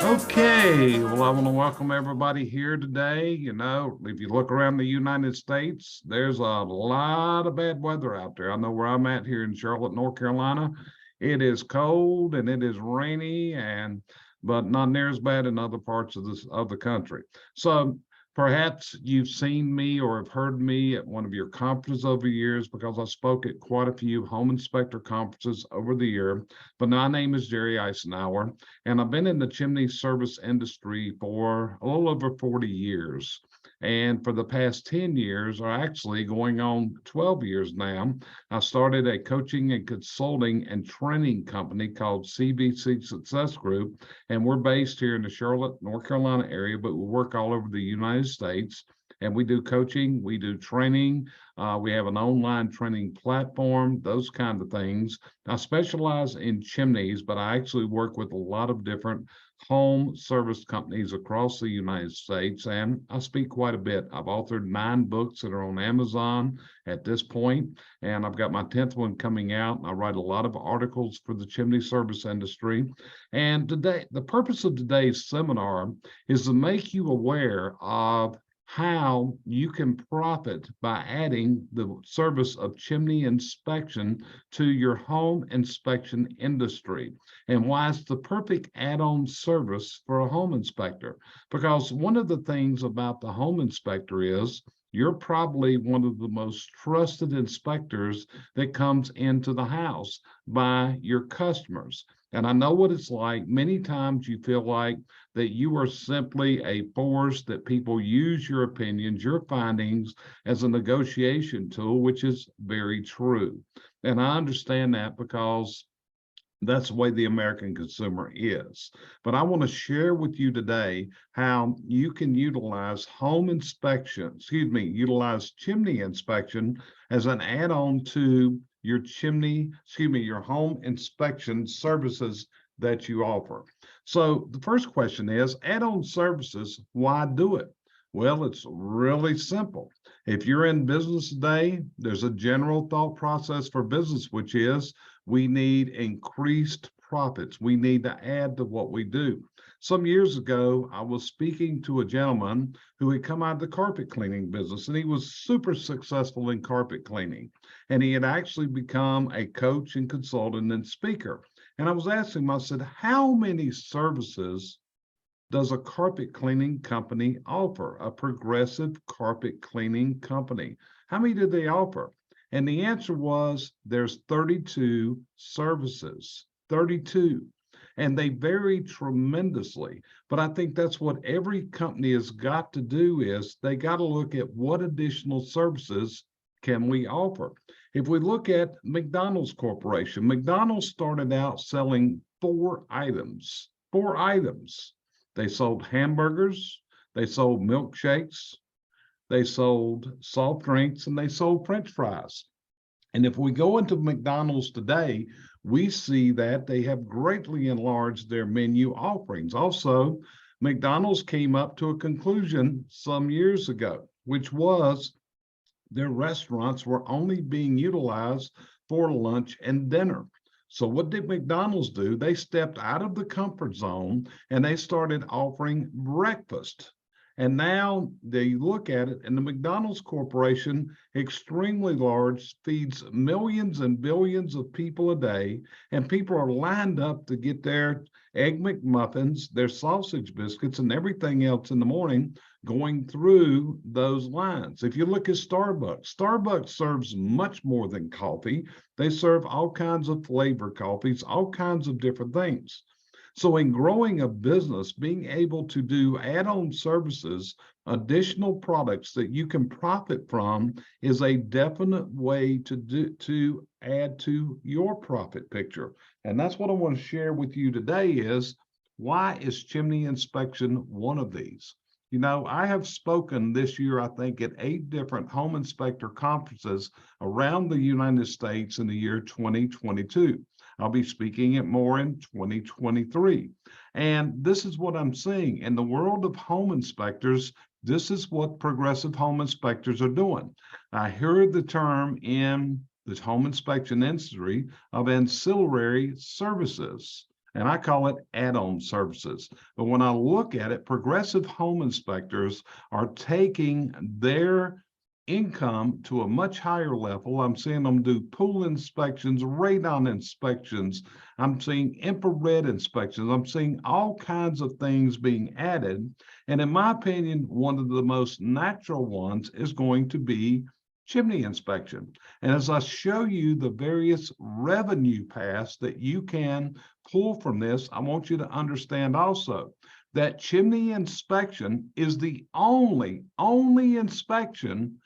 Okay, well, I want to welcome everybody here today. If you look around the United States, there's a lot of bad weather out there. I know where I'm at here in Charlotte, North Carolina. It is cold and it is rainy, but not near as bad in other parts of the country. So perhaps you've seen me or have heard me at one of your conferences over the years because I spoke at quite a few home inspector conferences over the year. But my name is Jerry Isenhour, and I've been in the chimney service industry for a little over 40 years. And for the past 10 years, or actually going on 12 years now, I started a coaching and consulting and training company called CBC Success Group. And we're based here in the Charlotte, North Carolina area, but we work all over the United States. And we do coaching, we do training, we have an online training platform, those kind of things. I specialize in chimneys, but I actually work with a lot of different home service companies across the United States, and I speak quite a bit. I've authored 9 books that are on Amazon at this point, and I've got my 10th one coming out. I write a lot of articles for the chimney service industry. And today, the purpose of today's seminar is to make you aware of how you can profit by adding the service of chimney inspection to your home inspection industry, and why it's the perfect add-on service for a home inspector. Because one of the things about the home inspector is you're probably one of the most trusted inspectors that comes into the house by your customers. And I know what it's like. Many times you feel like that you are simply a force, that people use your opinions, your findings as a negotiation tool, which is very true. And I understand that because that's the way the American consumer is. But I want to share with you today how you can utilize utilize chimney inspection as an add-on to your your home inspection services that you offer. So the first question is, add-on services, why do it? Well, it's really simple. If you're in business today, there's a general thought process for business, which is we need increased profits. We need to add to what we do. Some years ago, I was speaking to a gentleman who had come out of the carpet cleaning business, and he was super successful in carpet cleaning. And he had actually become a coach and consultant and speaker. And I was asking him, I said, how many services does a carpet cleaning company offer? A progressive carpet cleaning company. How many do they offer? And the answer was there's 32 services, 32. And they vary tremendously. But I think that's what every company has got to do, is they got to look at what additional services can we offer. If we look at McDonald's Corporation, McDonald's started out selling 4 items, 4 items. They sold hamburgers, they sold milkshakes, they sold soft drinks, and they sold French fries. And if we go into McDonald's today, we see that they have greatly enlarged their menu offerings. Also, McDonald's came up to a conclusion some years ago, which was their restaurants were only being utilized for lunch and dinner. So what did McDonald's do? They stepped out of the comfort zone and they started offering breakfast. And now they look at it, and the McDonald's Corporation, extremely large, feeds millions and billions of people a day, and people are lined up to get their Egg McMuffins, their sausage biscuits, and everything else in the morning, going through those lines. If you look at Starbucks, Starbucks serves much more than coffee. They serve all kinds of flavor coffees, all kinds of different things. So in growing a business, being able to do add-on services, additional products that you can profit from, is a definite way to add to your profit picture. And that's what I want to share with you today is, why is chimney inspection one of these? I have spoken this year, I think, at 8 different home inspector conferences around the United States in the year 2022. I'll be speaking at more in 2023. And this is what I'm seeing. In the world of home inspectors, this is what progressive home inspectors are doing. I heard the term in the home inspection industry of ancillary services. and I call it add-on services. But when I look at it, progressive home inspectors are taking their income to a much higher level. I'm seeing them do pool inspections, radon inspections. I'm seeing infrared inspections. I'm seeing all kinds of things being added. And in my opinion, one of the most natural ones is going to be chimney inspection. And as I show you the various revenue paths that you can pull from this, I want you to understand also that chimney inspection is the only inspection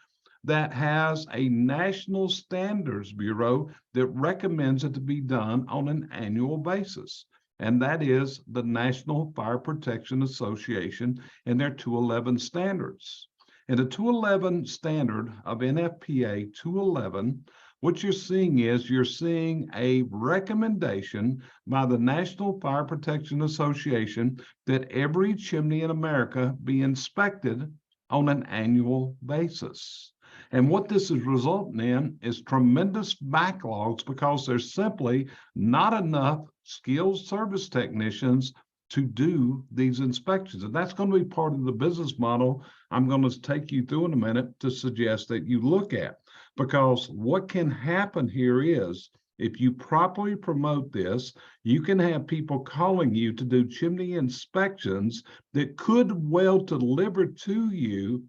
that has a National Standards Bureau that recommends it to be done on an annual basis. And that is the National Fire Protection Association and their 211 standards. And the 211 standard of NFPA 211, what you're seeing is you're seeing a recommendation by the National Fire Protection Association that every chimney in America be inspected on an annual basis. And what this is resulting in is tremendous backlogs because there's simply not enough skilled service technicians to do these inspections. And that's going to be part of the business model I'm going to take you through in a minute to suggest that you look at. Because what can happen here is, if you properly promote this, you can have people calling you to do chimney inspections that could well deliver to you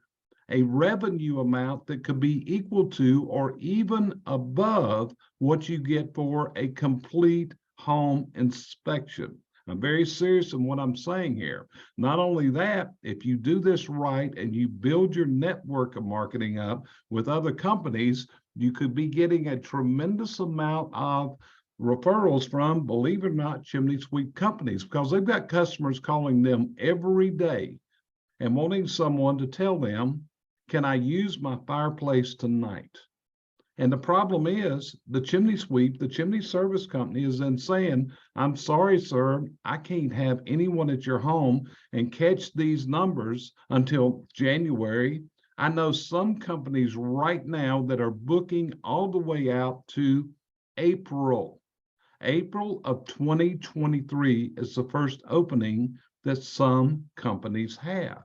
a revenue amount that could be equal to or even above what you get for a complete home inspection. I'm very serious in what I'm saying here. Not only that, if you do this right and you build your network of marketing up with other companies, you could be getting a tremendous amount of referrals from, believe it or not, chimney sweep companies, because they've got customers calling them every day and wanting someone to tell them, can I use my fireplace tonight? And the problem is the chimney sweep, the chimney service company is then saying, I'm sorry, sir, I can't have anyone at your home and catch these numbers until January. I know some companies right now that are booking all the way out to April. April of 2023 is the first opening that some companies have.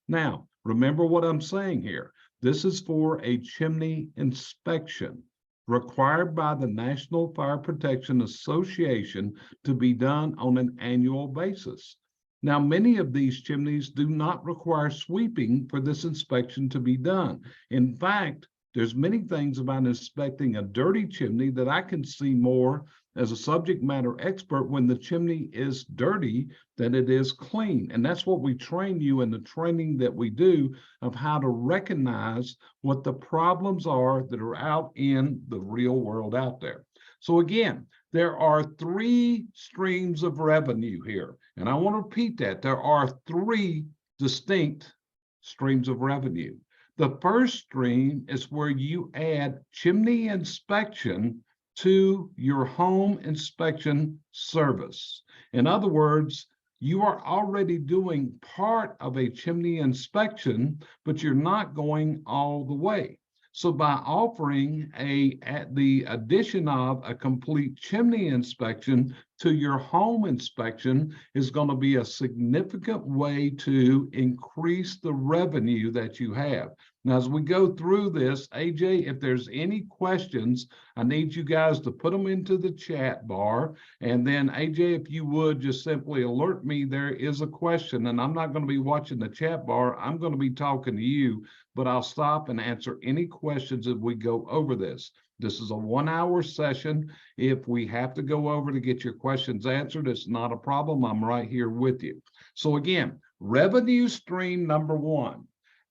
Now, remember what I'm saying here. This is for a chimney inspection required by the National Fire Protection Association to be done on an annual basis. Now, many of these chimneys do not require sweeping for this inspection to be done. In fact, there's many things about inspecting a dirty chimney that I can see more as a subject matter expert when the chimney is dirty than it is clean. And that's what we train you in the training that we do of how to recognize what the problems are that are out in the real world out there. So again, there are three streams of revenue here. And I want to repeat that. There are three distinct streams of revenue. The first stream is where you add chimney inspection to your home inspection service. In other words, you are already doing part of a chimney inspection, but you're not going all the way. So by offering the addition of a complete chimney inspection to your home inspection is going to be a significant way to increase the revenue that you have. Now, as we go through this, AJ, if there's any questions, I need you guys to put them into the chat bar. And then AJ, if you would just simply alert me there is a question, and I'm not going to be watching the chat bar. I'm going to be talking to you, but I'll stop and answer any questions as we go over this. This is a 1-hour session. If we have to go over to get your questions answered, it's not a problem. I'm right here with you. So again, revenue stream number one,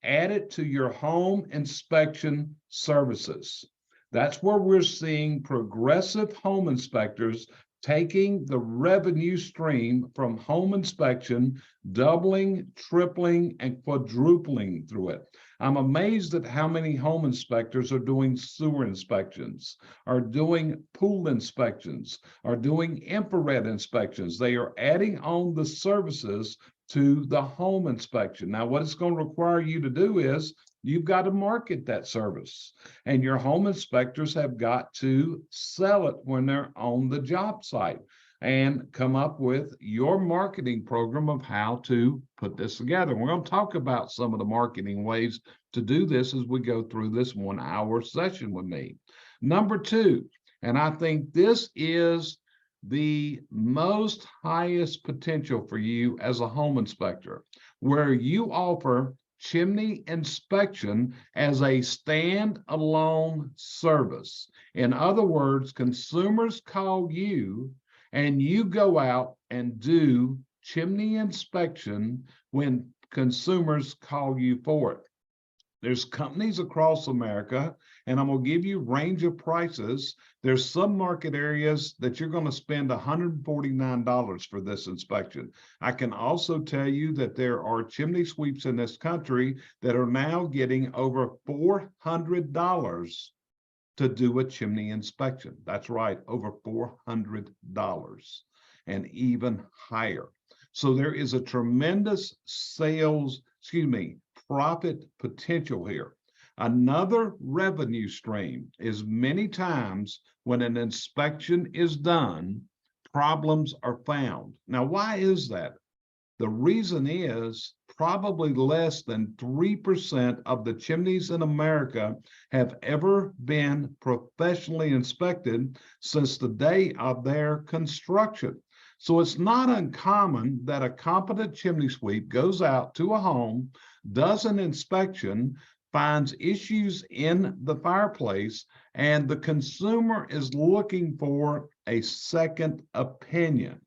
add it to your home inspection services. That's where we're seeing progressive home inspectors taking the revenue stream from home inspection, doubling, tripling, and quadrupling through it. I'm amazed at how many home inspectors are doing sewer inspections, are doing pool inspections, are doing infrared inspections. They are adding on the services to the home inspection. Now, what it's going to require you to do is you've got to market that service, and your home inspectors have got to sell it when they're on the job site. and come up with your marketing program of how to put this together. We're going to talk about some of the marketing ways to do this as we go through this 1 hour session with me. Number two, and I think this is the most highest potential for you as a home inspector, where you offer chimney inspection as a standalone service. In other words, consumers call you and you go out and do chimney inspection when consumers call you for it. There's companies across America, and I'm going to give you range of prices. There's some market areas that you're going to spend $149 for this inspection. I can also tell you that there are chimney sweeps in this country that are now getting over $400 to do a chimney inspection. That's right, over $400 and even higher. So there is a tremendous profit potential here. Another revenue stream is many times when an inspection is done, problems are found. Now, why is that? The reason is probably less than 3% of the chimneys in America have ever been professionally inspected since the day of their construction. So it's not uncommon that a competent chimney sweep goes out to a home, does an inspection, finds issues in the fireplace, and the consumer is looking for a second opinion.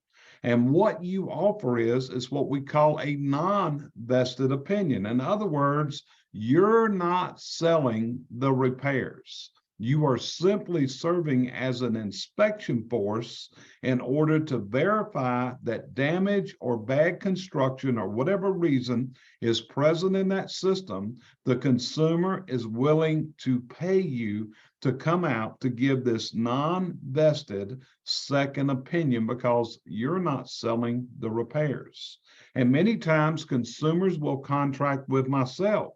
And what you offer is what we call a non-vested opinion. In other words, you're not selling the repairs. You are simply serving as an inspection force in order to verify that damage or bad construction or whatever reason is present in that system. The consumer is willing to pay you to come out to give this non-vested second opinion because you're not selling the repairs. And many times consumers will contract with myself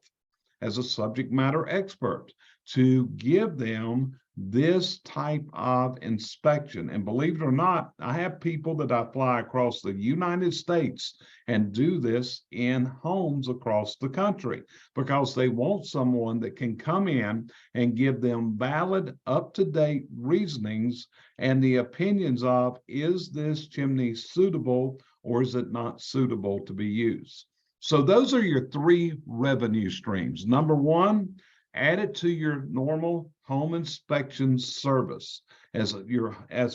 as a subject matter expert to give them this type of inspection. And believe it or not, I have people that I fly across the United States and do this in homes across the country because they want someone that can come in and give them valid, up-to-date reasonings and the opinions of, is this chimney suitable or is it not suitable to be used? So those are your three revenue streams. Number one, add it to your normal home inspection service as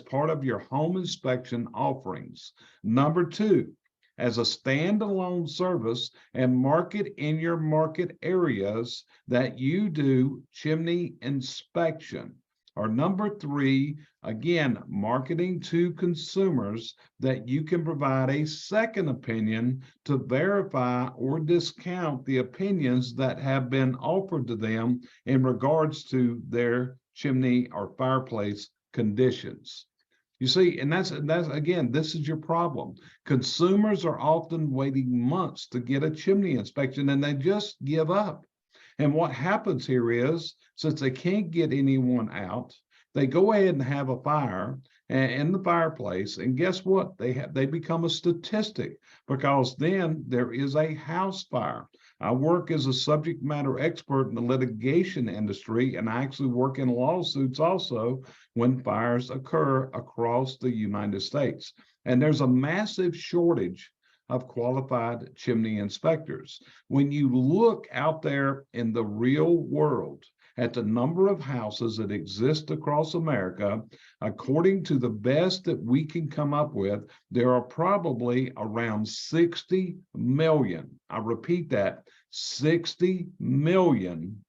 part of your home inspection offerings. Number two, as a standalone service and market in your market areas that you do chimney inspection. Or number three, again, marketing to consumers that you can provide a second opinion to verify or discount the opinions that have been offered to them in regards to their chimney or fireplace conditions. You see, and that's again, this is your problem. Consumers are often waiting months to get a chimney inspection and they just give up. And what happens here is, since they can't get anyone out, they go ahead and have a fire in the fireplace. And guess what? They become a statistic because then there is a house fire. I work as a subject matter expert in the litigation industry, and I actually work in lawsuits also when fires occur across the United States. And there's a massive shortage of qualified chimney inspectors. When you look out there in the real world at the number of houses that exist across America, according to the best that we can come up with, there are probably around 60 million. I repeat that, 60 million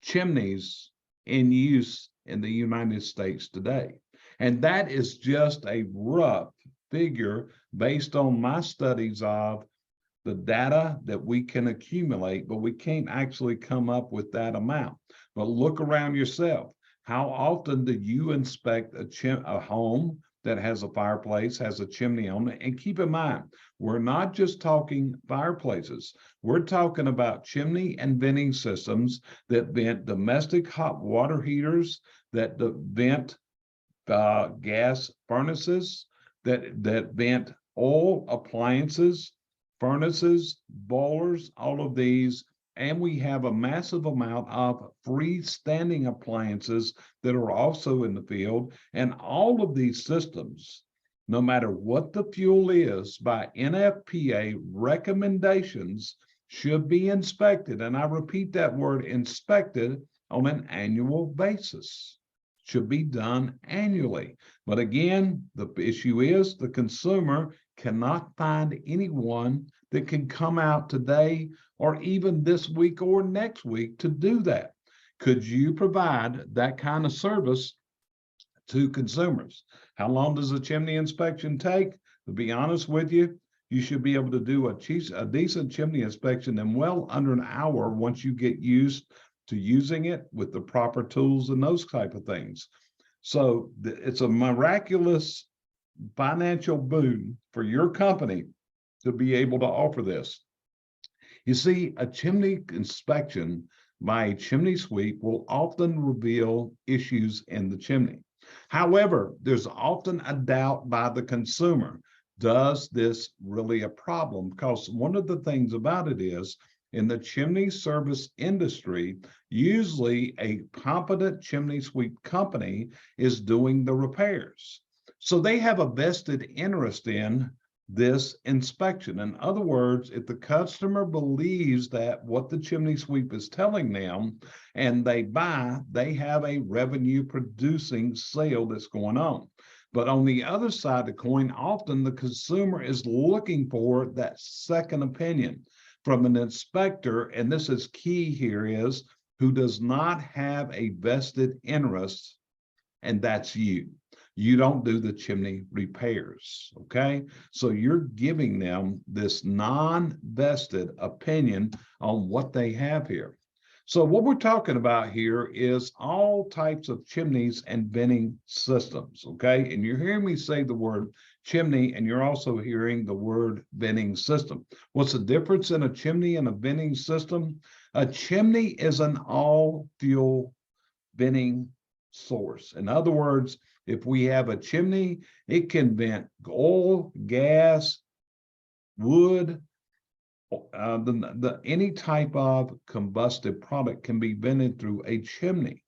chimneys in use in the United States today. And that is just a rough figure based on my studies of the data that we can accumulate, but we can't actually come up with that amount. But look around yourself. How often do you inspect a home that has a fireplace, has a chimney on it? And keep in mind, we're not just talking fireplaces. We're talking about chimney and venting systems that vent domestic hot water heaters, that vent gas furnaces, that vent oil, appliances, furnaces, boilers, all of these. And we have a massive amount of freestanding appliances that are also in the field. And all of these systems, no matter what the fuel is, by NFPA recommendations, should be inspected. And I repeat that word, inspected, on an annual basis. Should be done annually. But again, the issue is the consumer cannot find anyone that can come out today or even this week or next week to do that. Could you provide that kind of service to consumers? How long does a chimney inspection take? To be honest with you, you should be able to do a decent chimney inspection in well under an hour once you get used to using it with the proper tools and those type of things. So it's a miraculous financial boon for your company to be able to offer this. You see, a chimney inspection by a chimney sweep will often reveal issues in the chimney. However, there's often a doubt by the consumer. Does this really a problem? Because one of the things about it is, in the chimney service industry, usually a competent chimney sweep company is doing the repairs. So they have a vested interest in this inspection. In other words, if the customer believes that what the chimney sweep is telling them and they buy, they have a revenue producing sale that's going on. But on the other side of the coin, often the consumer is looking for that second opinion from an inspector, and this is key here, is who does not have a vested interest, and that's you. You don't do the chimney repairs, okay? So you're giving them this non-vested opinion on what they have here. So what we're talking about here is all types of chimneys and venting systems, okay? And you're hearing me say the word chimney, and you're also hearing the word venting system. What's the difference in a chimney and a venting system? A chimney is an all-fuel venting source. In other words, if we have a chimney, it can vent oil, gas, wood, any type of combustive product can be vented through a chimney.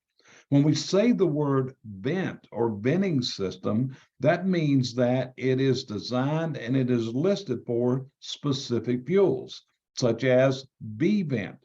When we say the word vent or venting system, that means that it is designed and it is listed for specific fuels, such as B vent.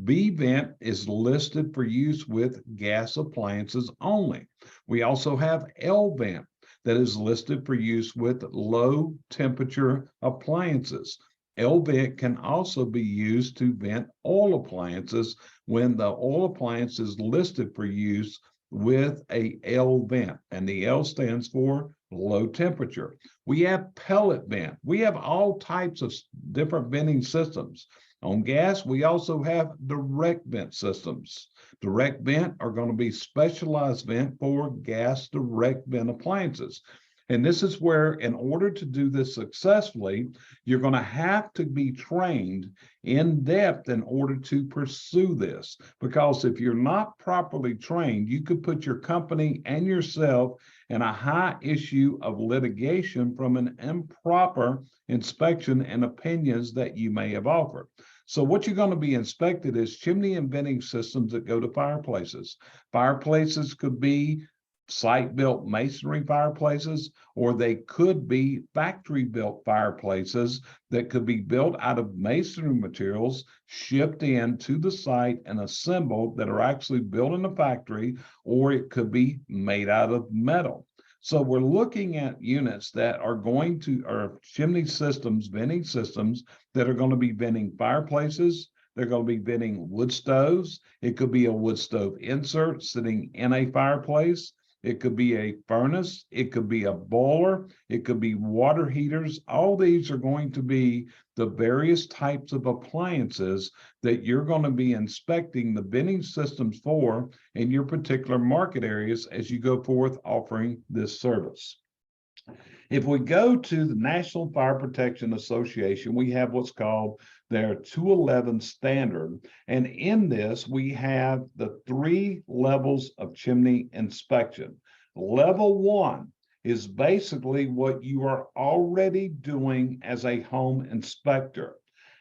B vent is listed for use with gas appliances only. We also have L vent that is listed for use with low temperature appliances. L vent can also be used to vent oil appliances when the oil appliance is listed for use with a L vent, and the L stands for low temperature. We have pellet vent. We have all types of different venting systems. On gas, we also have direct vent systems. Direct vent are going to be specialized vent for gas direct vent appliances. And this is where, in order to do this successfully, you're going to have to be trained in depth in order to pursue this. Because if you're not properly trained, you could put your company and yourself in a high issue of litigation from an improper inspection and opinions that you may have offered. So what you're going to be inspected is chimney and venting systems that go to fireplaces. Fireplaces could be site-built masonry fireplaces, or they could be factory-built fireplaces that could be built out of masonry materials, shipped in to the site and assembled, that are actually built in a factory, or it could be made out of metal. So we're looking at units that are going to, or chimney systems, venting systems that are going to be venting fireplaces. They're going to be venting wood stoves. It could be a wood stove insert sitting in a fireplace. It could be a furnace. It could be a boiler. It could be water heaters. All these are going to be the various types of appliances that you're going to be inspecting the venting systems for in your particular market areas as you go forth offering this service. If we go to the National Fire Protection Association, we have what's called their 211 standard. And in this, we have the 3 levels of chimney inspection. Level 1 is basically what you are already doing as a home inspector.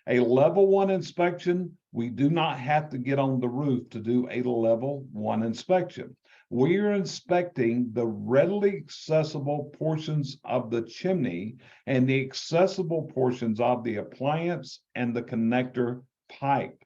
A level 1 inspection, we do not have to get on the roof to do a level 1 inspection. We are inspecting the readily accessible portions of the chimney and the accessible portions of the appliance and the connector pipe.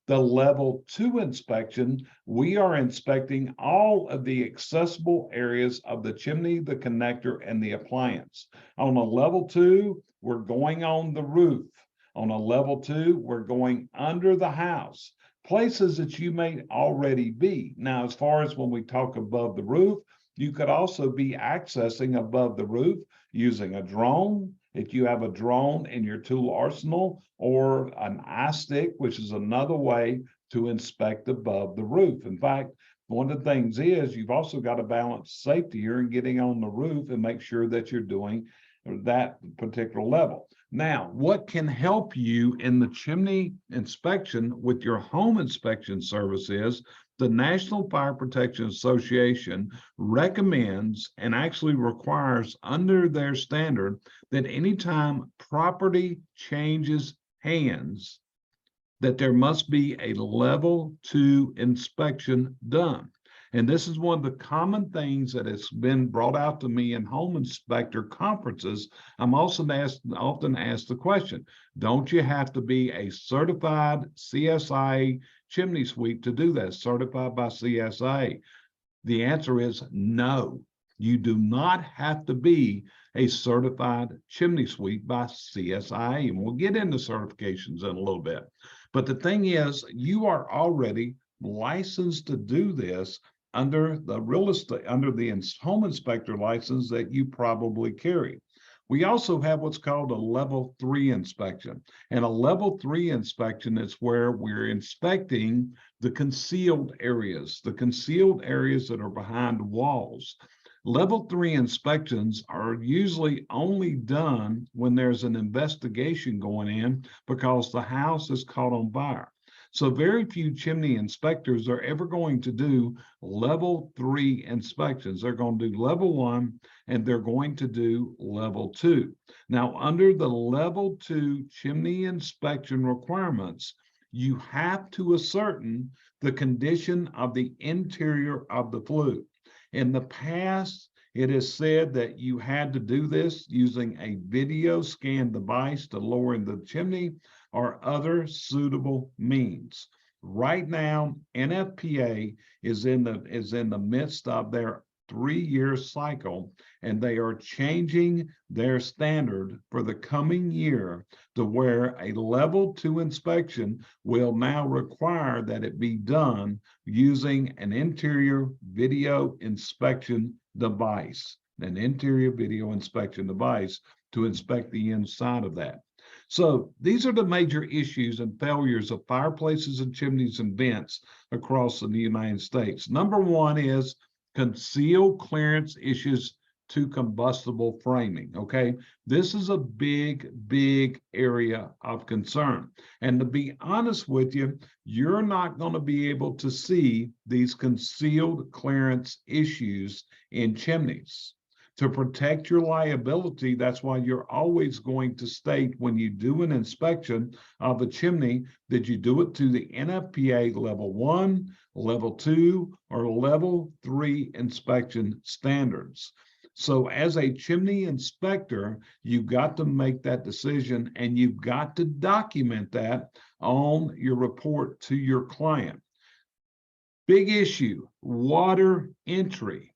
The level 2 inspection, we are inspecting all of the accessible areas of the chimney, the connector, and the appliance. On a level 2, we're going on the roof. On a level 2, we're going under the house, places that you may already be. Now, as far as when we talk above the roof, you could also be accessing above the roof using a drone, if you have a drone in your tool arsenal, or an iStick, which is another way to inspect above the roof. In fact, one of the things is you've also got to balance safety here and getting on the roof and make sure that you're doing that particular level. Now, what can help you in the chimney inspection with your home inspection service is the National Fire Protection Association recommends and actually requires under their standard that anytime property changes hands, that there must be a level 2 inspection done. And this is one of the common things that has been brought out to me in home inspector conferences. I'm also often asked the question, don't you have to be a certified CSI chimney sweep to do that, certified by CSA? The answer is no. You do not have to be a certified chimney sweep by CSI, and we'll get into certifications in a little bit. But the thing is, you are already licensed to do this under the home inspector license that you probably carry. We also have what's called a level 3 inspection. And a level 3 inspection is where we're inspecting the concealed areas that are behind walls. Level 3 inspections are usually only done when there's an investigation going in because the house is caught on fire. So very few chimney inspectors are ever going to do level 3 inspections. They're going to do level 1 and they're going to do level 2. Now, under the level 2 chimney inspection requirements, you have to ascertain the condition of the interior of the flue. In the past, it is said that you had to do this using a video scan device to lower in the chimney or other suitable means. Right now, NFPA is in the midst of their 3-year cycle, and they are changing their standard for the coming year to where a level 2 inspection will now require that it be done using an interior video inspection device, to inspect the inside of that. So these are the major issues and failures of fireplaces and chimneys and vents across the United States. Number 1 is concealed clearance issues to combustible framing, okay? This is a big area of concern. And to be honest with you, you're not going to be able to see these concealed clearance issues in chimneys. To protect your liability, that's why you're always going to state when you do an inspection of a chimney that you do it to the NFPA level 1, level 2, or level 3 inspection standards. So as a chimney inspector, you've got to make that decision and you've got to document that on your report to your client. Big issue, water entry.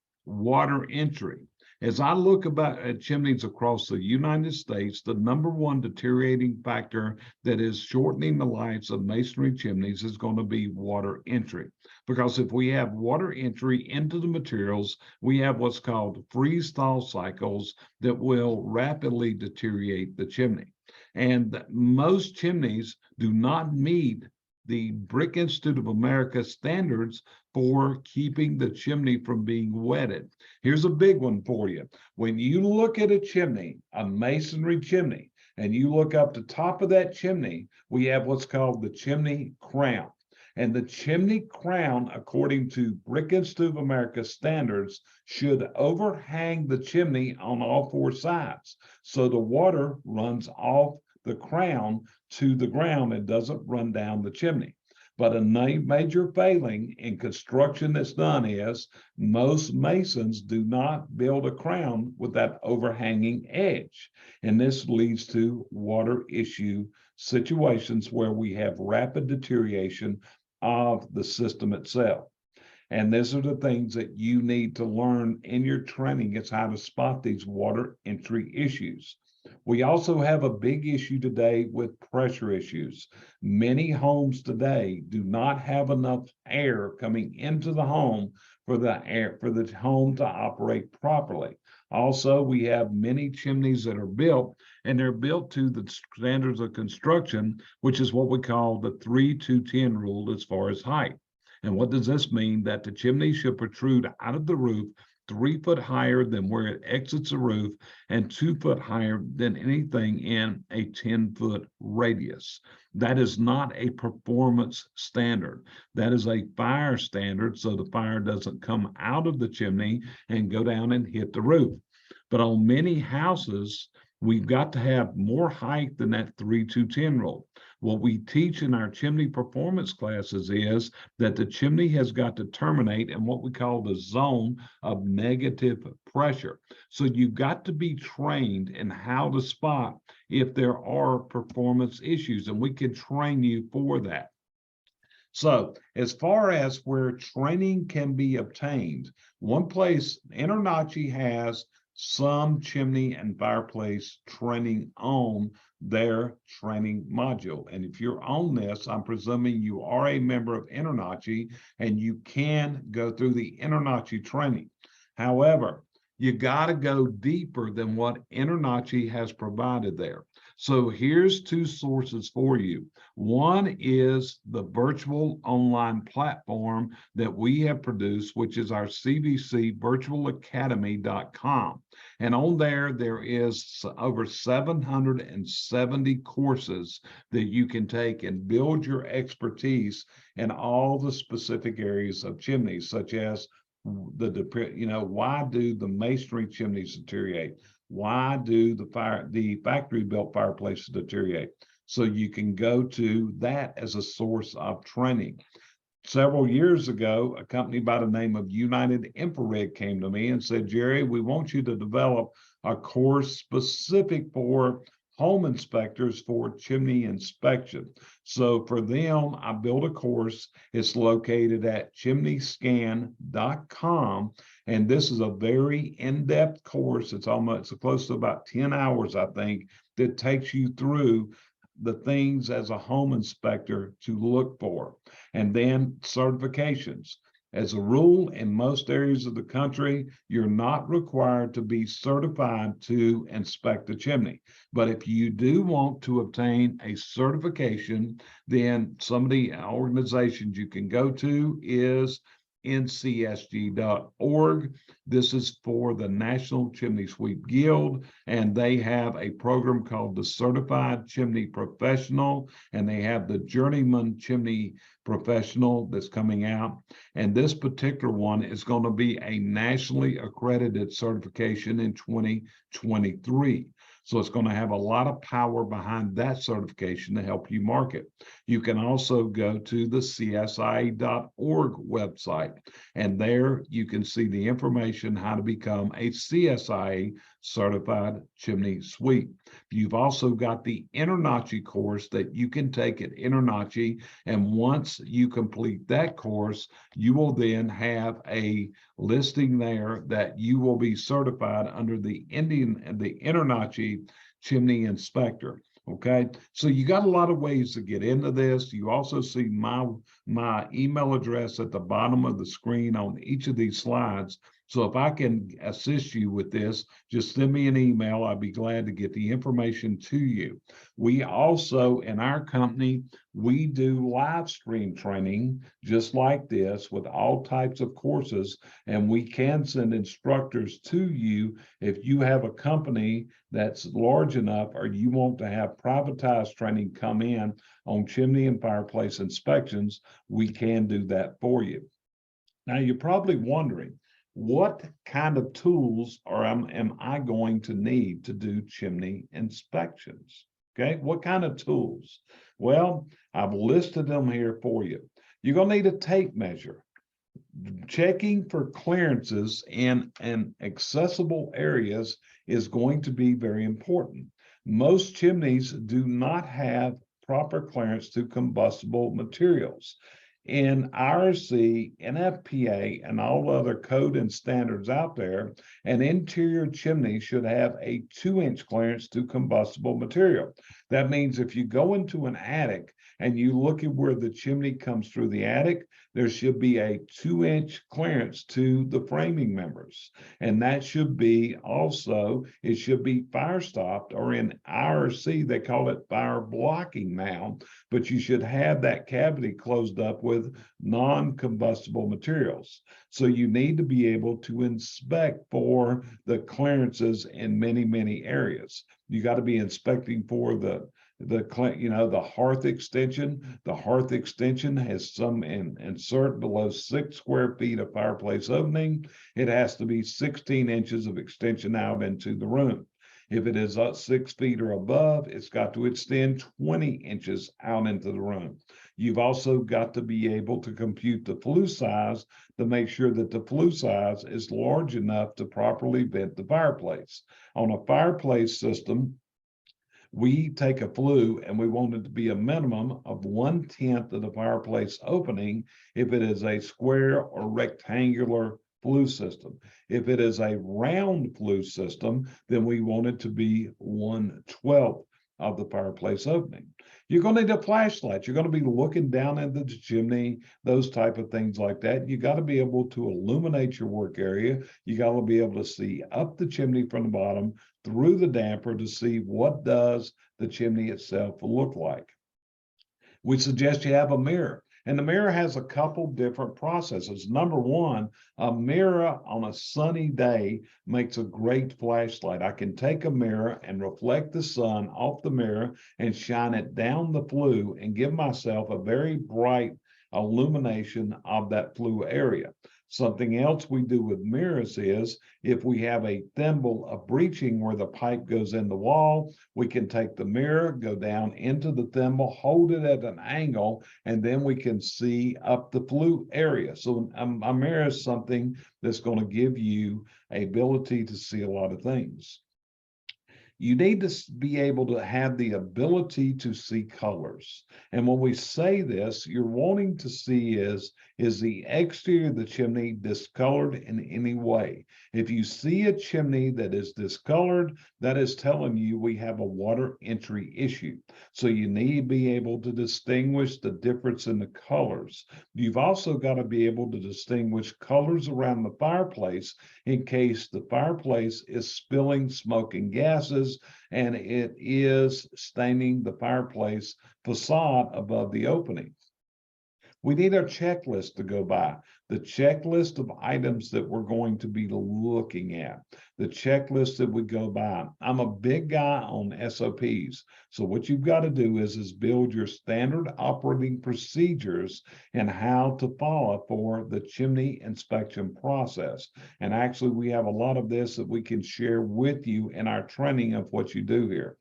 As I look at chimneys across the United States, the number 1 deteriorating factor that is shortening the lives of masonry chimneys is going to be water entry. Because if we have water entry into the materials, we have what's called freeze-thaw cycles that will rapidly deteriorate the chimney. And most chimneys do not meet the Brick Institute of America standards for keeping the chimney from being wetted. Here's a big one for you. When you look at a chimney, a masonry chimney, and you look up the top of that chimney, we have what's called the chimney crown. And the chimney crown, according to Brick Institute of America standards, should overhang the chimney on all four sides. So the water runs off the crown to the ground and doesn't run down the chimney. But a major failing in construction that's done is most masons do not build a crown with that overhanging edge. And this leads to water issue situations where we have rapid deterioration of the system itself. And these are the things that you need to learn in your training is how to spot these water entry issues. We also have a big issue today with pressure issues. Many homes today do not have enough air coming into the home for the home to operate properly. Also, we have many chimneys that are built, and they're built to the standards of construction, which is what we call the 3-2-10 rule as far as height. And what does this mean? That the chimney should protrude out of the roof 3 foot higher than where it exits the roof and 2 foot higher than anything in a 10-foot radius. That is not a performance standard. That is a fire standard, so the fire doesn't come out of the chimney and go down and hit the roof. But on many houses, we've got to have more height than that 3-2-10 rule. What we teach in our chimney performance classes is that the chimney has got to terminate in what we call the zone of negative pressure. So you've got to be trained in how to spot if there are performance issues, and we can train you for that. So as far as where training can be obtained, one place InterNACHI has some chimney and fireplace training on their training module. And if you're on this, I'm presuming you are a member of InterNACHI and you can go through the InterNACHI training. However, you got to go deeper than what InterNACHI has provided there. So here's 2 sources for you. One is the virtual online platform that we have produced, which is our cvcvirtualacademy.com. And on there is over 770 courses that you can take and build your expertise in all the specific areas of chimneys, such as why do the masonry chimneys deteriorate? Why do the factory built fireplaces deteriorate? So you can go to that as a source of training. Several years ago, a company by the name of United Infrared came to me and said, Jerry, we want you to develop a course specific for home inspectors for chimney inspection. So for them, I built a course. It's located at chimneyscan.com. And this is a very in-depth course. It's close to about 10 hours, I think, that takes you through the things as a home inspector to look for. And then certifications. As a rule, in most areas of the country, you're not required to be certified to inspect a chimney. But if you do want to obtain a certification, then some of the organizations you can go to is ncsg.org. This is for the National Chimney Sweep Guild, and they have a program called the Certified Chimney Professional, and they have the Journeyman Chimney Professional that's coming out. And this particular one is going to be a nationally accredited certification in 2023. So it's going to have a lot of power behind that certification to help you market. You can also go to the CSIA.org website, and there you can see the information how to become a CSIA certified chimney sweep. You've also got the InterNACHI course that you can take at InterNACHI, and once you complete that course, you will then have a listing there that you will be certified under the InterNACHI chimney inspector. Okay, so you got a lot of ways to get into this. You also see my email address at the bottom of the screen on each of these slides. So if I can assist you with this, just send me an email. I'd be glad to get the information to you. We also, in our company, we do live stream training just like this with all types of courses, and we can send instructors to you if you have a company that's large enough or you want to have privatized training come in on chimney and fireplace inspections. We can do that for you. Now, you're probably wondering, what kind of tools am I going to need to do chimney inspections? Okay, what kind of tools? Well, I've listed them here for you. You're going to need a tape measure. Checking for clearances in accessible areas is going to be very important. Most chimneys do not have proper clearance to combustible materials. In IRC, NFPA, and all other code and standards out there, an interior chimney should have a 2-inch clearance to combustible material. That means if you go into an attic and you look at where the chimney comes through the attic, there should be a 2-inch clearance to the framing members. And that should be also, it should be fire stopped, or in IRC, they call it fire blocking now, but you should have that cavity closed up with non-combustible materials. So you need to be able to inspect for the clearances in many, many areas. You got to be inspecting for the hearth extension. The hearth extension has some insert below 6 square feet of fireplace opening. It has to be 16 inches of extension out into the room. If it is 6 feet or above, it's got to extend 20 inches out into the room. You've also got to be able to compute the flue size to make sure that the flue size is large enough to properly vent the fireplace. On a fireplace system, we take a flue and we want it to be a minimum of 1/10 of the fireplace opening if it is a square or rectangular flue system. If it is a round flue system, then we want it to be 1/12 of the fireplace opening. You're going to need a flashlight. You're going to be looking down into the chimney, those type of things like that. You got to be able to illuminate your work area. You got to be able to see up the chimney from the bottom through the damper to see what does the chimney itself look like. We suggest you have a mirror. And the mirror has a couple different processes. Number one, a mirror on a sunny day makes a great flashlight. I can take a mirror and reflect the sun off the mirror and shine it down the flue and give myself a very bright illumination of that flue area. Something else we do with mirrors is if we have a thimble of breaching where the pipe goes in the wall, we can take the mirror, go down into the thimble, hold it at an angle, and then we can see up the flue area. So a mirror is something that's going to give you a ability to see a lot of things. You need to be able to have the ability to see colors. And when we say this, you're wanting to see is the exterior of the chimney discolored in any way? If you see a chimney that is discolored, that is telling you we have a water entry issue. So you need to be able to distinguish the difference in the colors. You've also got to be able to distinguish colors around the fireplace in case the fireplace is spilling smoke and gases and it is staining the fireplace facade above the opening. We need our checklist to go by, the checklist of items that we're going to be looking at, the checklist that we go by. I'm a big guy on SOPs. So what you've got to do is build your standard operating procedures and how to follow for the chimney inspection process. And actually, we have a lot of this that we can share with you in our training of what you do here.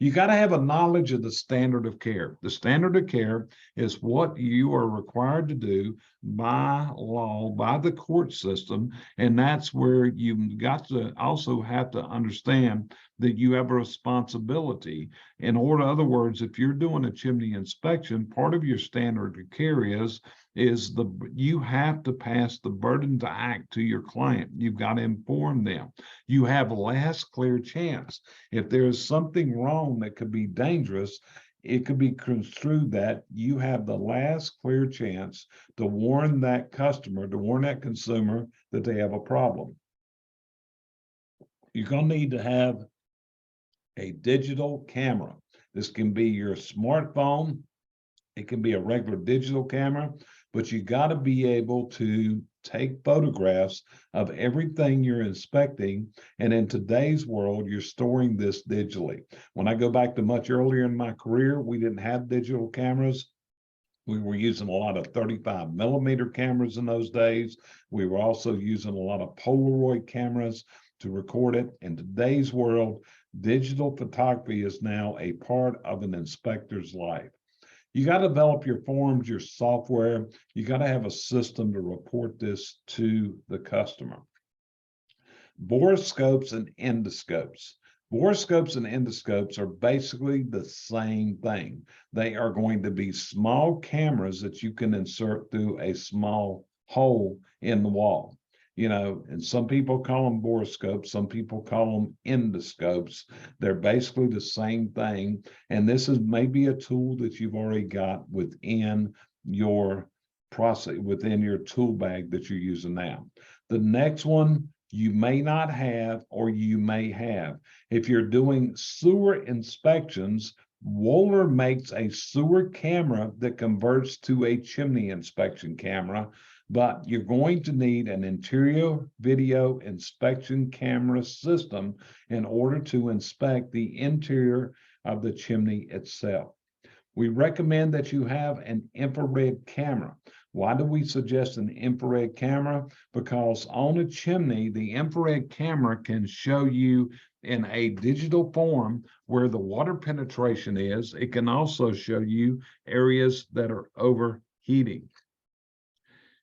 You got to have a knowledge of the standard of care. The standard of care is what you are required to do by law, by the court system, and that's where you've got to also have to understand that you have a responsibility. In other words, if you're doing a chimney inspection, part of your standard of care is you have to pass the burden to act to your client. You've got to inform them. You have last clear chance. If there is something wrong that could be dangerous, it could be construed that you have the last clear chance to warn that customer, to warn that consumer that they have a problem. You're going to need to have a digital camera. This can be your smartphone. It can be a regular digital camera, but you got to be able to take photographs of everything you're inspecting. And in today's world, you're storing this digitally. When I go back to much earlier in my career, we didn't have digital cameras. We were using a lot of 35 millimeter cameras in those days. We were also using a lot of Polaroid cameras to record it. In today's world, digital photography is now a part of an inspector's life. You got to develop your forms, your software. You got to have a system to report this to the customer. Borescopes and endoscopes. Borescopes and endoscopes are basically the same thing. They are going to be small cameras that you can insert through a small hole in the wall. You know, and some people call them borescopes, some people call them endoscopes. They're basically the same thing. And this is maybe a tool that you've already got within your process, within your tool bag that you're using now. The next one you may not have, or you may have. If you're doing sewer inspections, Wohler makes a sewer camera that converts to a chimney inspection camera, but you're going to need an interior video inspection camera system in order to inspect the interior of the chimney itself. We recommend that you have an infrared camera. Why do we suggest an infrared camera? Because on a chimney, the infrared camera can show you in a digital form where the water penetration is. It can also show you areas that are overheating.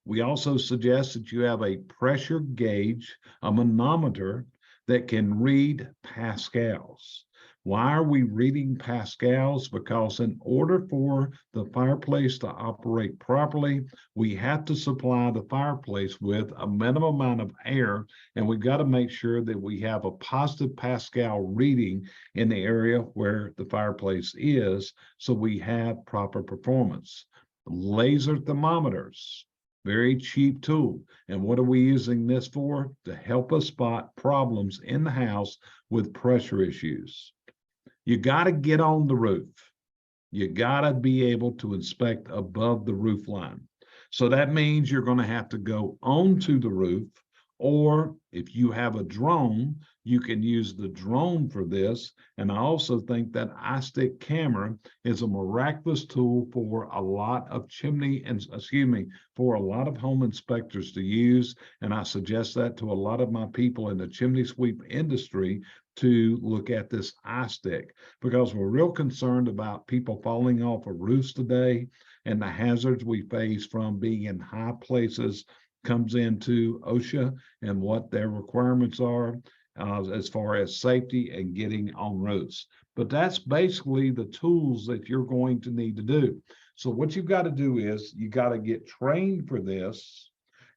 We also suggest that you have a pressure gauge, a manometer that can read pascals. Why are we reading pascals? Because in order for the fireplace to operate properly, we have to supply the fireplace with a minimum amount of air, and we've got to make sure that we have a positive pascal reading in the area where the fireplace is, so we have proper performance. Laser thermometers. Very cheap tool. And what are we using this for? To help us spot problems in the house with pressure issues. You got to get on the roof. You got to be able to inspect above the roof line. So that means you're going to have to go onto the roof, or if you have a drone, you can use the drone for this. And I also think that iStick camera is a miraculous tool for a lot of for a lot of home inspectors to use. And I suggest that to a lot of my people in the chimney sweep industry to look at this iStick, because we're real concerned about people falling off of roofs today, and the hazards we face from being in high places comes into OSHA and what their requirements are as far as safety and getting on roofs. But that's basically the tools that you're going to need to do. So what you've got to do is you got to get trained for this,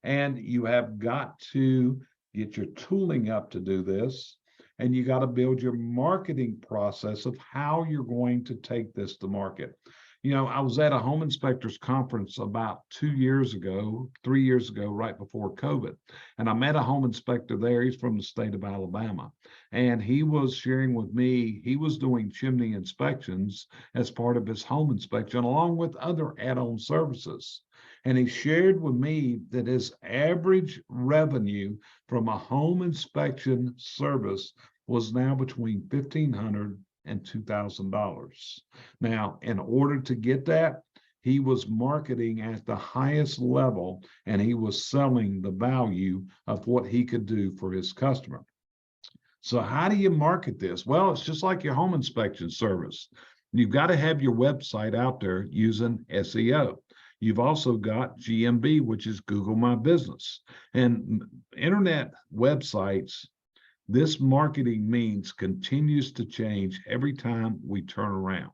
and you have got to get your tooling up to do this, and you got to build your marketing process of how you're going to take this to market. You know, I was at a home inspectors conference about 3 years ago, right before COVID. And I met a home inspector there. He's from the state of Alabama. And he was sharing with me, he was doing chimney inspections as part of his home inspection, along with other add-on services. And he shared with me that his average revenue from a home inspection service was now between $1,500 and $2,000. Now, in order to get that, he was marketing at the highest level, and he was selling the value of what he could do for his customer. So how do you market this? Well, it's just like your home inspection service. You've got to have your website out there using SEO. You've also got GMB, which is Google My Business. And internet websites, this marketing means continues to change every time we turn around.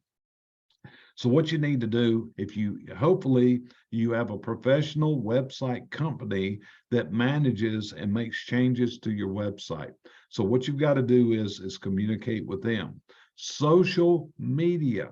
So what you need to do, hopefully you have a professional website company that manages and makes changes to your website. So what you've got to do is communicate with them. Social media.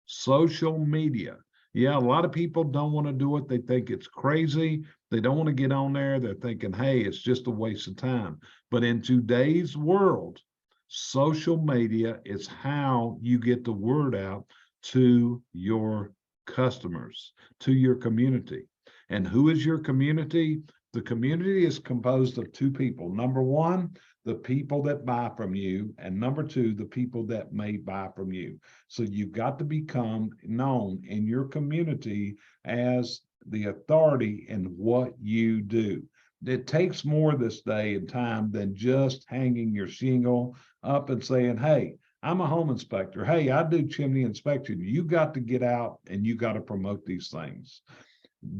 Social media. Yeah, a lot of people don't want to do it. They think it's crazy. They don't want to get on there. They're thinking, hey, it's just a waste of time. But in today's world, social media is how you get the word out to your customers, to your community. And who is your community? The community is composed of two people. Number one, the people that buy from you, and number two, the people that may buy from you. So you've got to become known in your community as the authority in what you do. It takes more this day and time than just hanging your shingle up and saying, hey, I'm a home inspector. Hey, I do chimney inspection. You got to get out and you got to promote these things.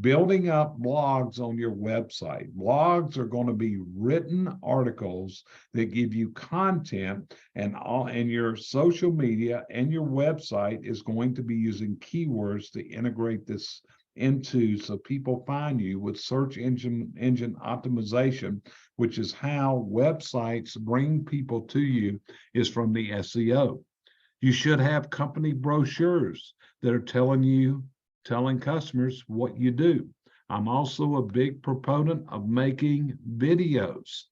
Building up blogs on your website. Blogs are going to be written articles that give you content, and your social media and your website is going to be using keywords to integrate this into, so people find you with search engine optimization, which is how websites bring people to you, is from the SEO. You should have company brochures that are telling customers what you do. I'm also a big proponent of making videos,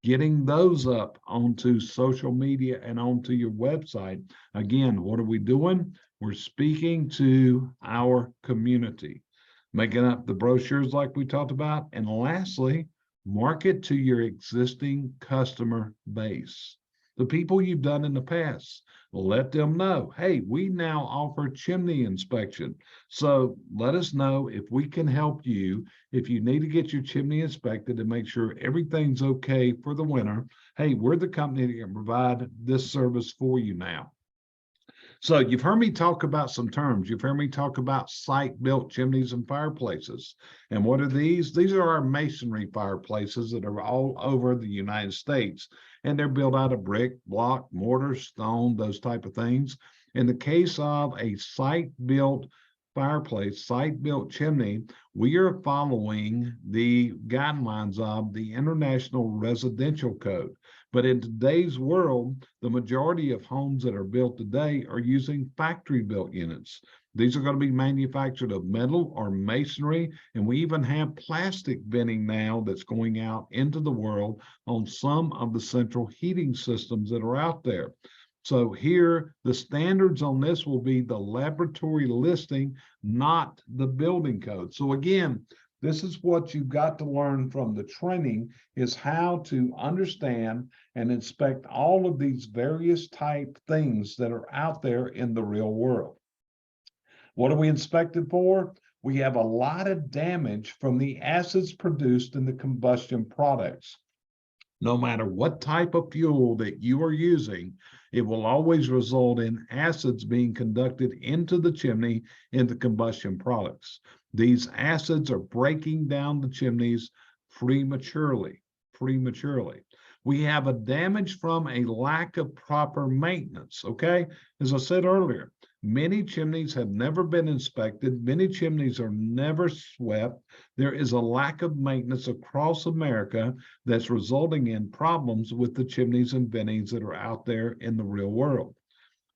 getting those up onto social media and onto your website. Again, what are we doing? We're speaking to our community, making up the brochures like we talked about. And lastly, market to your existing customer base, the people you've done in the past. Let them know, hey, we now offer chimney inspection. So let us know if we can help you. If you need to get your chimney inspected to make sure everything's okay for the winter, hey, we're the company that can provide this service for you now. So you've heard me talk about some terms. You've heard me talk about site-built chimneys and fireplaces. And what are these? These are our masonry fireplaces that are all over the United States. And they're built out of brick, block, mortar, stone, those type of things. In the case of a site-built fireplace, site-built chimney, we are following the guidelines of the International Residential Code. But in today's world, the majority of homes that are built today are using factory-built units. These are going to be manufactured of metal or masonry, and we even have plastic venting now that's going out into the world on some of the central heating systems that are out there. So here, the standards on this will be the laboratory listing, not the building code. So again, this is what you've got to learn from the training, is how to understand and inspect all of these various type things that are out there in the real world. What are we inspected for? We have a lot of damage from the acids produced in the combustion products. No matter what type of fuel that you are using, it will always result in acids being conducted into the chimney in the combustion products. These acids are breaking down the chimneys prematurely. We have a damage from a lack of proper maintenance, okay? As I said earlier, many chimneys have never been inspected. Many chimneys are never swept. There is a lack of maintenance across America that's resulting in problems with the chimneys and ventings that are out there in the real world.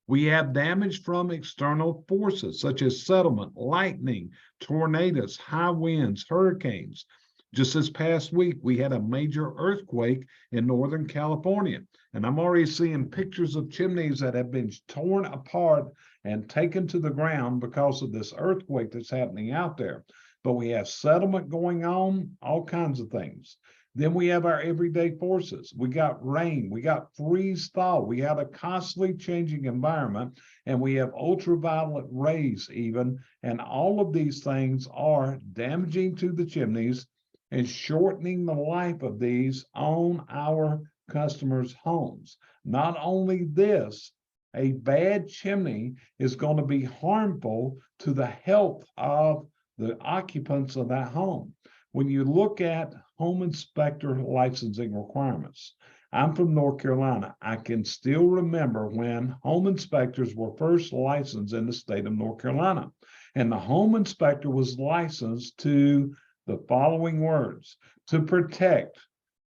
We have damage from external forces such as settlement, lightning, tornadoes, high winds, hurricanes. Just this past week, we had a major earthquake in Northern California, and I'm already seeing pictures of chimneys that have been torn apart and taken to the ground because of this earthquake that's happening out there. But we have settlement going on, all kinds of things. Then we have our everyday forces. We got rain, we got freeze thaw, we have a constantly changing environment, and we have ultraviolet rays even, and all of these things are damaging to the chimneys and shortening the life of these on our customers' homes. Not only this, a bad chimney is going to be harmful to the health of the occupants of that home. When you look at home inspector licensing requirements, I'm from North Carolina. I can still remember when home inspectors were first licensed in the state of North Carolina. And the home inspector was licensed to the following words: to protect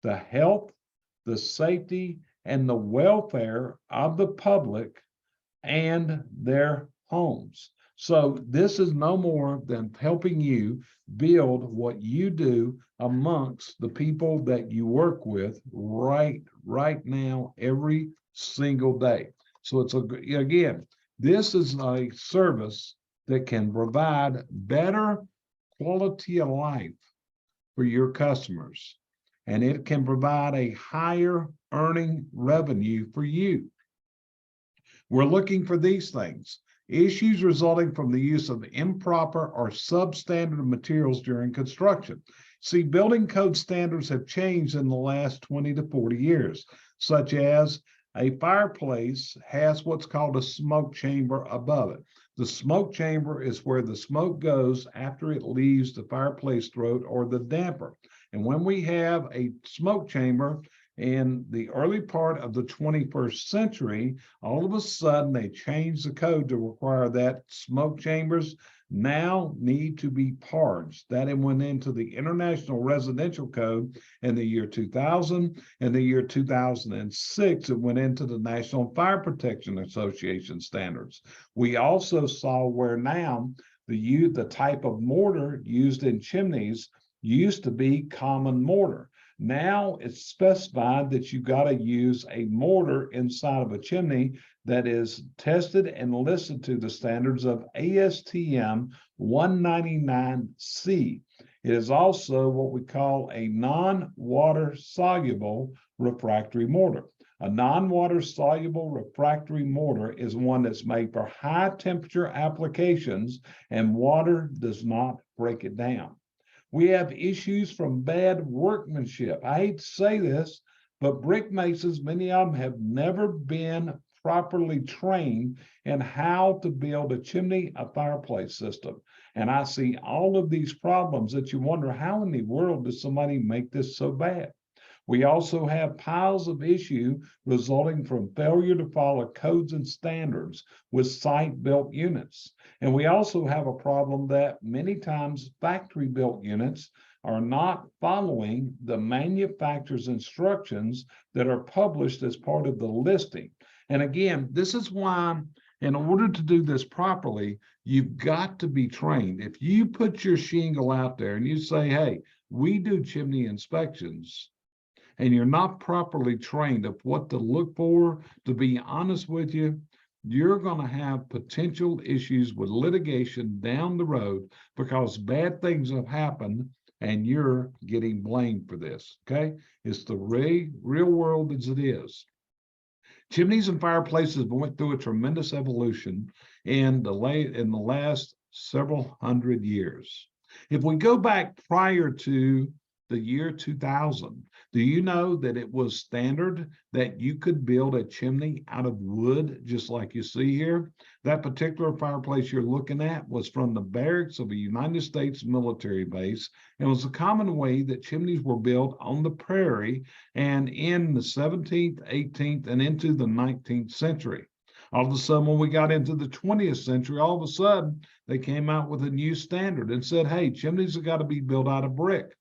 the health, the safety, and the welfare of the public and their homes. So this is no more than helping you build what you do amongst the people that you work with right now, every single day. So it's again, this is a service that can provide better quality of life for your customers, and it can provide a higher earning revenue for you. We're looking for these things: issues resulting from the use of improper or substandard materials during construction. See, building code standards have changed in the last 20 to 40 years, such as a fireplace has what's called a smoke chamber above it. The smoke chamber is where the smoke goes after it leaves the fireplace throat or the damper. And when we have a smoke chamber in the early part of the 21st century, all of a sudden they changed the code to require that smoke chambers now need to be parged. That went into the International Residential Code in the year 2000. In the year 2006, it went into the National Fire Protection Association standards. We also saw where now the type of mortar used in chimneys used to be common mortar. Now it's specified that you got to use a mortar inside of a chimney that is tested and listed to the standards of ASTM 199C. It is also what we call a non-water soluble refractory mortar. A non-water soluble refractory mortar is one that's made for high temperature applications, and water does not break it down. We have issues from bad workmanship. I hate to say this, but brick masons, many of them have never been properly trained in how to build a chimney, a fireplace system. And I see all of these problems that you wonder, how in the world does somebody make this so bad? We also have piles of issue resulting from failure to follow codes and standards with site-built units. And we also have a problem that many times factory-built units are not following the manufacturer's instructions that are published as part of the listing. And again, this is why, in order to do this properly, you've got to be trained. If you put your shingle out there and you say, hey, we do chimney inspections, and you're not properly trained of what to look for, to be honest with you, you're going to have potential issues with litigation down the road because bad things have happened and you're getting blamed for this, okay? It's the real world as it is. Chimneys and fireplaces went through a tremendous evolution in the last several hundred years. If we go back prior to the year 2000, do you know that it was standard that you could build a chimney out of wood, just like you see here? That particular fireplace you're looking at was from the barracks of a United States military base, and was a common way that chimneys were built on the prairie and in the 17th, 18th, and into the 19th century. All of a sudden, when we got into the 20th century, all of a sudden, they came out with a new standard and said, hey, chimneys have got to be built out of brick.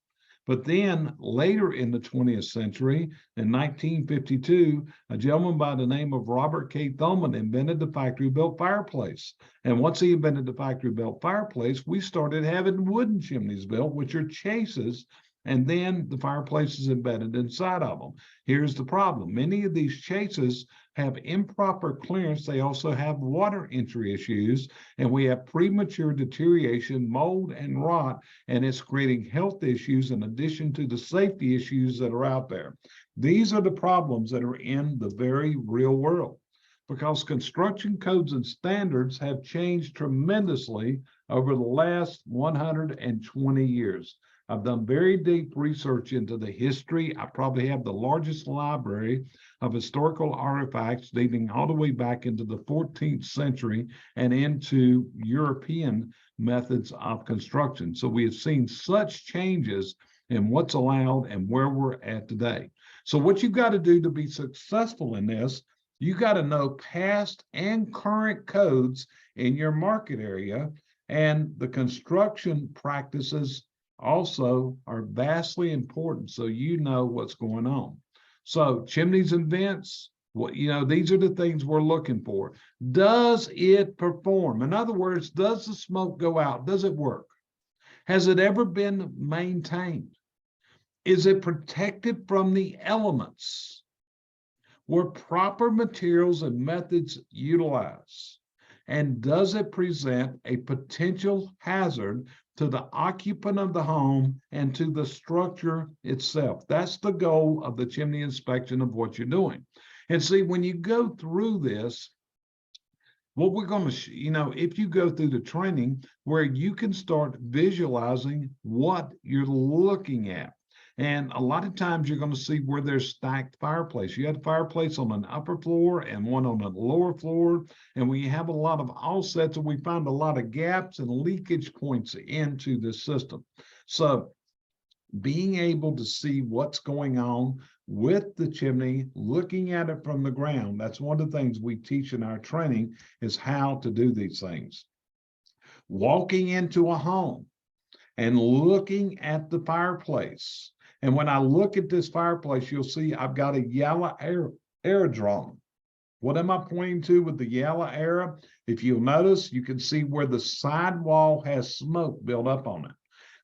But then later in the 20th century, in 1952, a gentleman by the name of Robert K. Thoman invented the factory-built fireplace. And once he invented the factory-built fireplace, we started having wooden chimneys built, which are chases, and then the fireplace is embedded inside of them. Here's the problem. Many of these chases have improper clearance. They also have water entry issues, and we have premature deterioration, mold, and rot, and it's creating health issues in addition to the safety issues that are out there. These are the problems that are in the very real world, because construction codes and standards have changed tremendously over the last 120 years. I've done very deep research into the history. I probably have the largest library of historical artifacts dating all the way back into the 14th century and into European methods of construction. So we have seen such changes in what's allowed and where we're at today. So what you've got to do to be successful in this, you got to know past and current codes in your market area, and the construction practices also are vastly important, so you know what's going on. So chimneys and vents, What, these are the things we're looking for. Does it perform? In other words, does the smoke go out? Does it work? Has it ever been maintained? Is it protected from the elements? Were proper materials and methods utilized? And does it present a potential hazard to the occupant of the home and to the structure itself? That's the goal of the chimney inspection of what you're doing. And see, when you go through this, what we're going to, if you go through the training where you can start visualizing what you're looking at. And a lot of times you're going to see where there's stacked fireplace. You have a fireplace on an upper floor and one on a lower floor. And we have a lot of offsets, and we find a lot of gaps and leakage points into this system. So being able to see what's going on with the chimney, looking at it from the ground, that's one of the things we teach in our training, is how to do these things. Walking into a home and looking at the fireplace. And when I look at this fireplace, you'll see I've got a yellow arrow drawn. What am I pointing to with the yellow arrow? If you'll notice, you can see where the sidewall has smoke built up on it.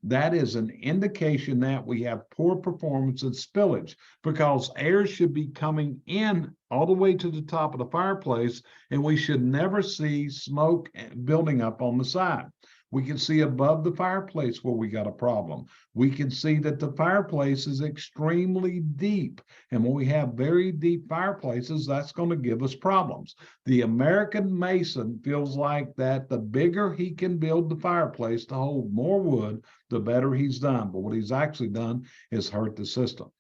That is an indication that we have poor performance and spillage, because air should be coming in all the way to the top of the fireplace, and we should never see smoke building up on the side. We can see above the fireplace where we got a problem. We can see that the fireplace is extremely deep. And when we have very deep fireplaces, that's going to give us problems. The American mason feels like that the bigger he can build the fireplace to hold more wood, the better he's done. But what he's actually done is hurt the system.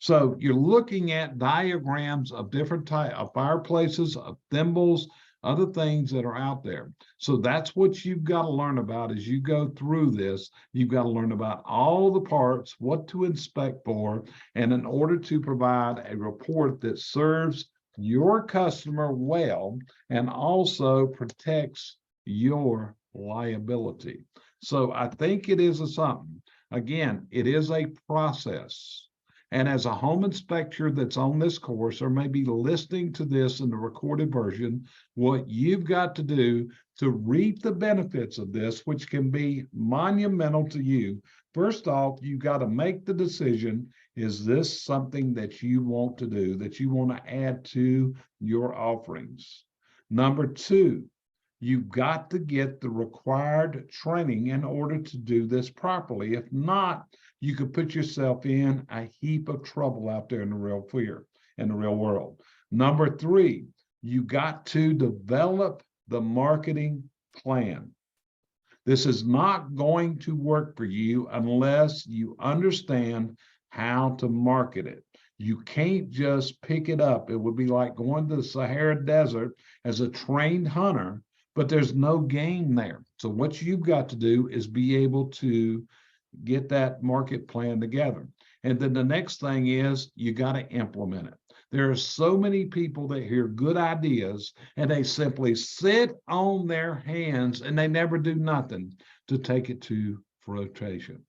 So you're looking at diagrams of different types of fireplaces, of thimbles, other things that are out there. So that's what you've got to learn about as you go through this. You've got to learn about all the parts, what to inspect for, and in order to provide a report that serves your customer well and also protects your liability. So I think it is something. Again, it is a process. And as a home inspector that's on this course, or maybe listening to this in the recorded version, what you've got to do to reap the benefits of this, which can be monumental to you, first off, you've got to make the decision, is this something that you want to do, that you want to add to your offerings? Number two, you've got to get the required training in order to do this properly. If not, you could put yourself in a heap of trouble out there in the real world. Number three, you got to develop the marketing plan. This is not going to work for you unless you understand how to market it. You can't just pick it up. It would be like going to the Sahara Desert as a trained hunter, but there's no game there. So what you've got to do is be able to get that market plan together. And then the next thing is you got to implement it. There are so many people that hear good ideas and they simply sit on their hands and they never do nothing to take it to fruition.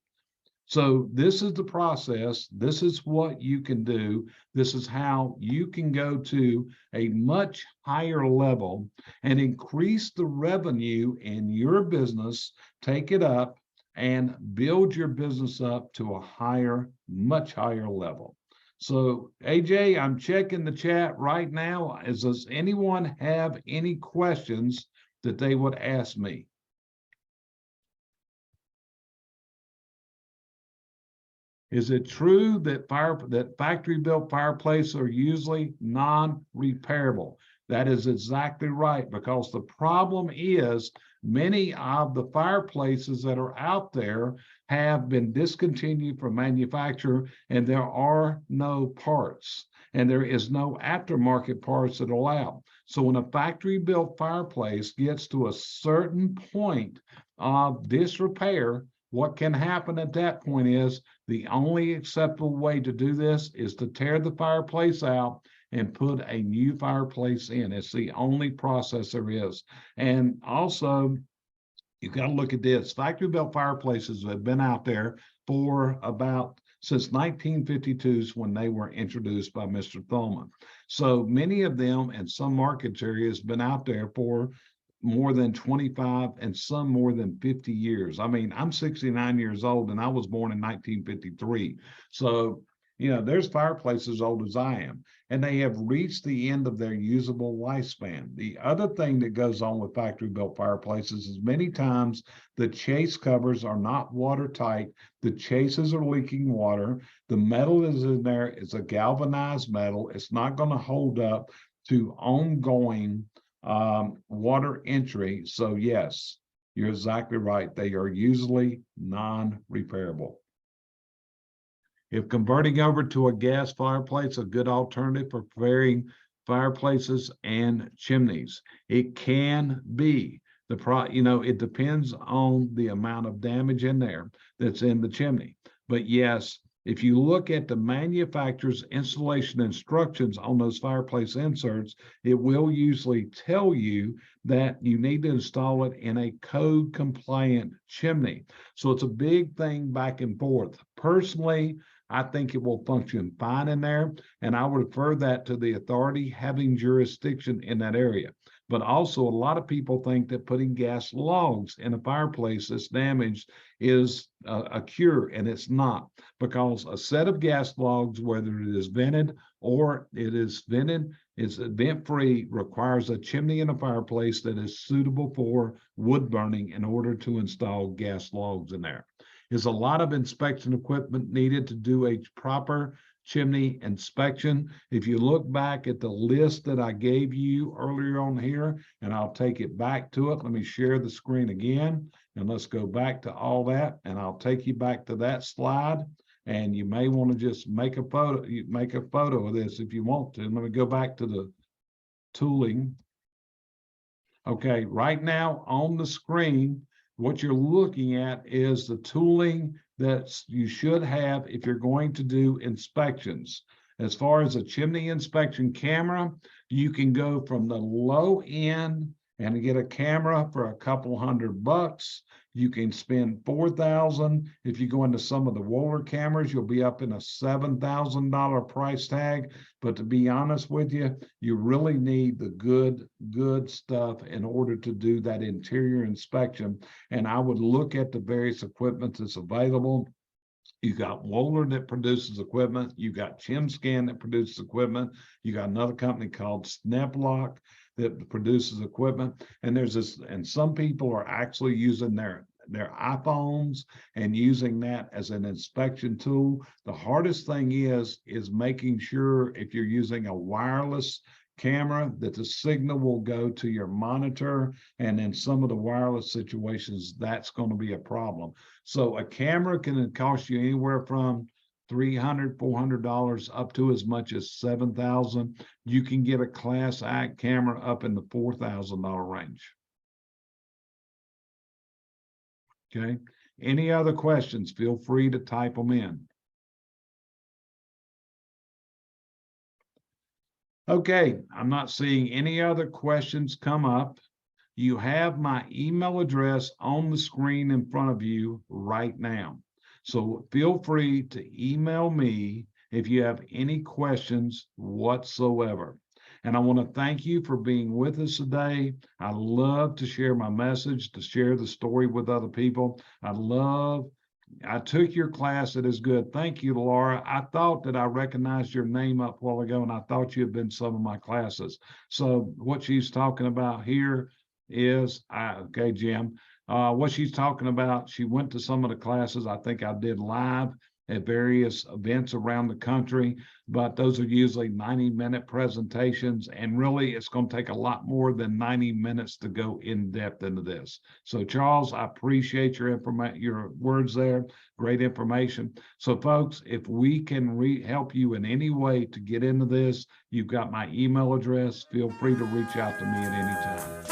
So this is the process. This is what you can do. This is how you can go to a much higher level and increase the revenue in your business, take it up, and build your business up to a higher, much higher level. So AJ, I'm checking the chat right now. Does anyone have any questions that they would ask me? Is it true that factory-built fireplaces are usually non-repairable? That is exactly right, because the problem is many of the fireplaces that are out there have been discontinued from manufacture, and there are no parts, and there is no aftermarket parts that are allowed. So when a factory-built fireplace gets to a certain point of disrepair, what can happen at that point is the only acceptable way to do this is to tear the fireplace out and put a new fireplace in. It's the only process there is. And also, you've got to look at this. Factory-built fireplaces have been out there for about since 1952 is when they were introduced by Mr. Thulman. So many of them in some market areas been out there for more than 25 and some more than 50 years. I mean, I'm 69 years old and I was born in 1953. So, there's fireplaces as old as I am, and they have reached the end of their usable lifespan. The other thing that goes on with factory built fireplaces is many times the chase covers are not watertight. The chases are leaking water. The metal is in there. It's a galvanized metal. It's not going to hold up to ongoing water entry. So yes, you're exactly right. They are usually non-repairable. If converting over to a gas fireplace, a good alternative for preparing fireplaces and chimneys, it can be it depends on the amount of damage in there that's in the chimney. But yes, if you look at the manufacturer's installation instructions on those fireplace inserts, it will usually tell you that you need to install it in a code compliant chimney. So it's a big thing back and forth. Personally, I think it will function fine in there, and I would refer that to the authority having jurisdiction in that area. But also, a lot of people think that putting gas logs in a fireplace that's damaged is a cure, and it's not, because a set of gas logs, whether it is vented or it is vented, it's vent-free, requires a chimney and a fireplace that is suitable for wood burning in order to install gas logs in there. Is a lot of inspection equipment needed to do a proper chimney inspection. If you look back at the list that I gave you earlier on here, and I'll take it back to it. Let me share the screen again, and let's go back to all that, and I'll take you back to that slide. And you may want to just make a photo of this if you want to. Let me go back to the tooling. Okay, right now on the screen, what you're looking at is the tooling that you should have if you're going to do inspections. As far as a chimney inspection camera, you can go from the low end and get a camera for a couple $100. You can spend $4,000. If you go into some of the Wohler cameras, you'll be up in a $7,000 price tag. But to be honest with you, you really need the good stuff in order to do that interior inspection. And I would look at the various equipment that's available. You got Wohler that produces equipment. You got ChimScan that produces equipment. You got another company called Snaplock that produces equipment. And there's this, and some people are actually using their iPhones and using that as an inspection tool. The hardest thing is making sure if you're using a wireless camera that the signal will go to your monitor, and in some of the wireless situations that's going to be a problem. So a camera can cost you anywhere from $300, $400 up to as much as $7,000. You can get a class act camera up in the $4,000 range. Okay, any other questions? Feel free to type them in. Okay, I'm not seeing any other questions come up. You have my email address on the screen in front of you right now. So feel free to email me if you have any questions whatsoever. And I want to thank you for being with us today. I love to share my message, to share the story with other people. I took your class. It is good. Thank you, Laura. I thought that I recognized your name up a while ago, and I thought you had been some of my classes. So what she's talking about here is, okay, Jim, what she's talking about, she went to some of the classes I think I did live at various events around the country, but those are usually 90-minute presentations, and really it's going to take a lot more than 90 minutes to go in depth into this. So Charles, I appreciate your words there, great information. So folks, if we can help you in any way to get into this, you've got my email address. Feel free to reach out to me at any time.